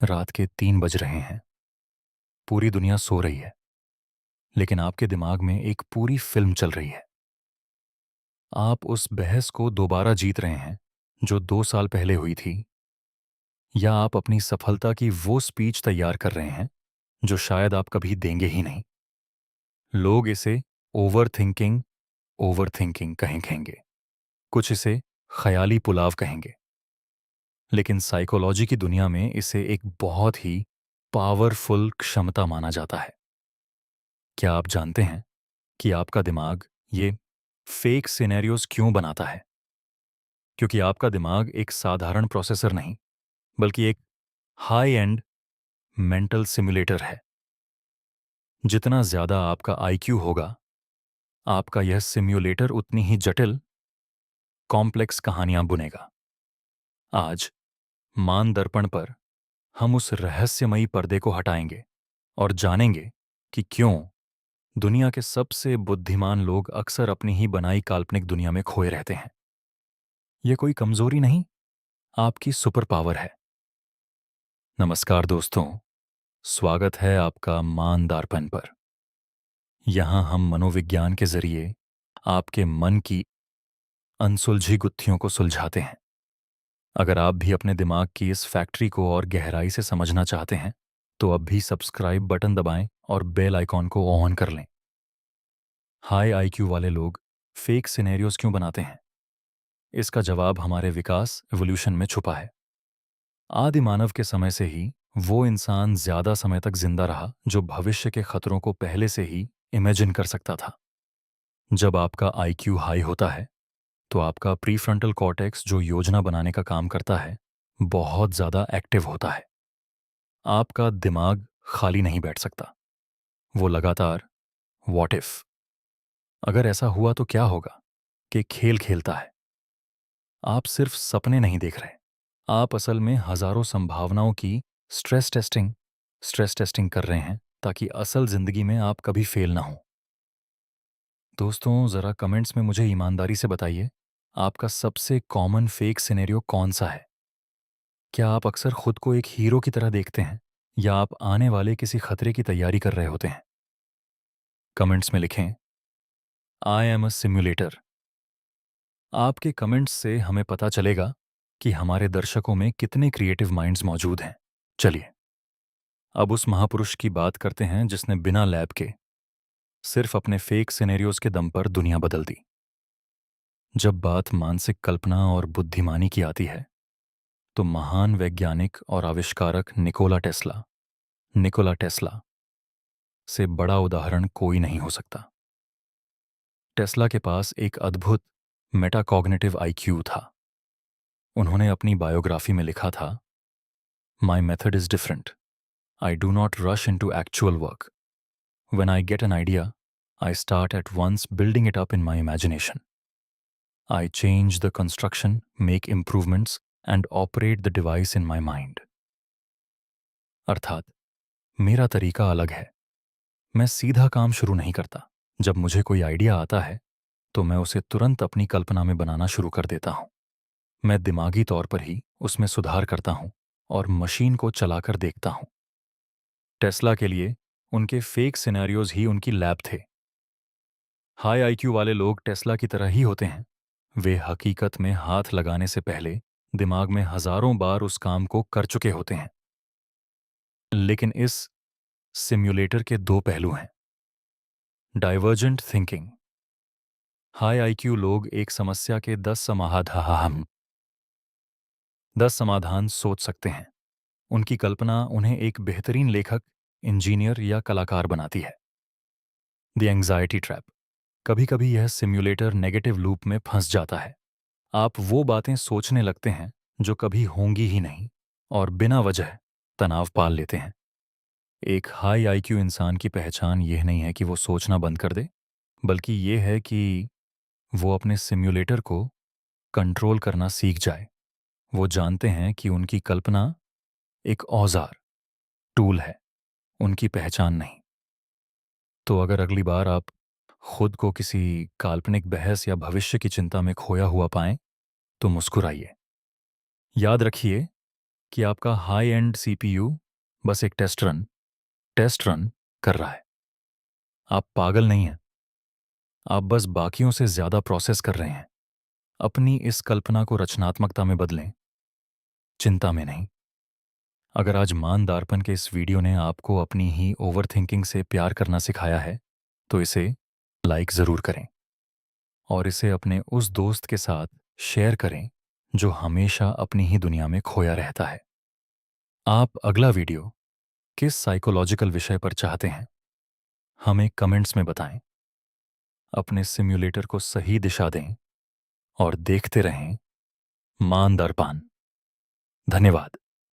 रात के 3 बज रहे हैं। पूरी दुनिया सो रही है, लेकिन आपके दिमाग में एक पूरी फिल्म चल रही है। आप उस बहस को दोबारा जीत रहे हैं जो 2 साल पहले हुई थी, या आप अपनी सफलता की वो स्पीच तैयार कर रहे हैं जो शायद आप कभी देंगे ही नहीं। लोग इसे ओवर थिंकिंग कहेंगे, कुछ इसे ख्याली पुलाव कहेंगे, लेकिन साइकोलॉजी की दुनिया में इसे एक बहुत ही पावरफुल क्षमता माना जाता है। क्या आप जानते हैं कि आपका दिमाग ये फेक सिनेरियोज क्यों बनाता है? क्योंकि आपका दिमाग एक साधारण प्रोसेसर नहीं, बल्कि एक हाई एंड मेंटल सिमुलेटर है। जितना ज्यादा आपका आईक्यू होगा, आपका यह सिम्युलेटर उतनी ही जटिल, कॉम्प्लेक्स कहानियां बुनेगा। आज मान दर्पण पर हम उस रहस्यमयी पर्दे को हटाएंगे और जानेंगे कि क्यों दुनिया के सबसे बुद्धिमान लोग अक्सर अपनी ही बनाई काल्पनिक दुनिया में खोए रहते हैं। यह कोई कमजोरी नहीं, आपकी सुपर पावर है। नमस्कार दोस्तों, स्वागत है आपका मानदारपन पर। यहां हम मनोविज्ञान के जरिए आपके मन की अनसुलझी गुत्थियों को सुलझाते हैं। अगर आप भी अपने दिमाग की इस फैक्ट्री को और गहराई से समझना चाहते हैं, तो अब भी सब्सक्राइब बटन दबाएं और बेल आइकॉन को ऑन कर लें। हाई आईक्यू वाले लोग फेक सिनेरियोज क्यों बनाते हैं? इसका जवाब हमारे विकास एवोल्यूशन में छुपा है। आदि मानव के समय से ही वो इंसान ज्यादा समय तक जिंदा रहा जो भविष्य के खतरों को पहले से ही इमेजिन कर सकता था। जब आपका आईक्यू हाई होता है, तो आपका प्रीफ्रंटल कॉर्टेक्स, जो योजना बनाने का काम करता है, बहुत ज्यादा एक्टिव होता है। आपका दिमाग खाली नहीं बैठ सकता, वो लगातार व्हाट इफ, अगर ऐसा हुआ तो क्या होगा, कि खेल खेलता है। आप सिर्फ सपने नहीं देख रहे, आप असल में हजारों संभावनाओं की स्ट्रेस टेस्टिंग कर रहे हैं, ताकि असल जिंदगी में आप कभी फेल ना हो। दोस्तों, जरा कमेंट्स में मुझे ईमानदारी से बताइए, आपका सबसे कॉमन फेक सिनेरियो कौन सा है? क्या आप अक्सर खुद को एक हीरो की तरह देखते हैं, या आप आने वाले किसी खतरे की तैयारी कर रहे होते हैं? कमेंट्स में लिखें, आई एम अ सिम्युलेटर। आपके कमेंट्स से हमें पता चलेगा कि हमारे दर्शकों में कितने क्रिएटिव माइंड्स मौजूद हैं। चलिए, अब उस महापुरुष की बात करते हैं जिसने बिना लैब के, सिर्फ अपने फेक सिनेरियोज के दम पर दुनिया बदल दी। जब बात मानसिक कल्पना और बुद्धिमानी की आती है, तो महान वैज्ञानिक और आविष्कारक निकोला टेस्ला से बड़ा उदाहरण कोई नहीं हो सकता। टेस्ला के पास एक अद्भुत मेटाकॉग्निटिव आईक्यू था। उन्होंने अपनी बायोग्राफी में लिखा था, my method is different, I do not rush into actual work, when I get an idea I start at once building it up in my imagination. I change the construction, make improvements, and operate the device in my mind. अर्थात, मेरा तरीका अलग है। मैं सीधा काम शुरू नहीं करता। जब मुझे कोई आइडिया आता है, तो मैं उसे तुरंत अपनी कल्पना में बनाना शुरू कर देता हूं। मैं दिमागी तौर पर ही उसमें सुधार करता हूं और मशीन को चलाकर देखता हूं। टेस्ला के लिए उनके फेक सिनेरियोज ही उनकी लैब थे। हाई आईक्यू वाले लोग टेस्ला की तरह ही होते हैं। वे हकीकत में हाथ लगाने से पहले दिमाग में हजारों बार उस काम को कर चुके होते हैं। लेकिन इस सिम्युलेटर के दो पहलू हैं। Divergent thinking. हाई आईक्यू लोग एक समस्या के 10 समाधान सोच सकते हैं। उनकी कल्पना उन्हें एक बेहतरीन लेखक, इंजीनियर या कलाकार बनाती है। The anxiety trap. कभी कभी यह सिम्युलेटर नेगेटिव लूप में फंस जाता है। आप वो बातें सोचने लगते हैं जो कभी होंगी ही नहीं, और बिना वजह तनाव पाल लेते हैं। एक हाई आईक्यू इंसान की पहचान यह नहीं है कि वो सोचना बंद कर दे, बल्कि ये है कि वो अपने सिम्युलेटर को कंट्रोल करना सीख जाए। वो जानते हैं कि उनकी कल्पना एक औजार, टूल है, उनकी पहचान नहीं। तो अगर अगली बार आप खुद को किसी काल्पनिक बहस या भविष्य की चिंता में खोया हुआ पाएं, तो मुस्कुराइए। याद रखिए, कि आपका हाई एंड सीपीयू बस एक टेस्ट रन कर रहा है। आप पागल नहीं हैं। आप बस बाकियों से ज़्यादा प्रोसेस कर रहे हैं। अपनी इस कल्पना को रचनात्मकता में बदलें, चिंता में नहीं। अगर आज ईमानदारपन के इस वीडियो ने आपको अपनी ही ओवरथिंकिंग से प्यार करना सिखाया है, तो इसे लाइक ज़रूर करें और इसे अपने उस दोस्त के साथ शेयर करें जो हमेशा अपनी ही दुनिया में खोया रहता है। आप अगला वीडियो किस साइकोलॉजिकल विषय पर चाहते हैं, हमें कमेंट्स में बताएं। अपने सिम्युलेटर को सही दिशा दें और देखते रहें ईमानदार पान। धन्यवाद।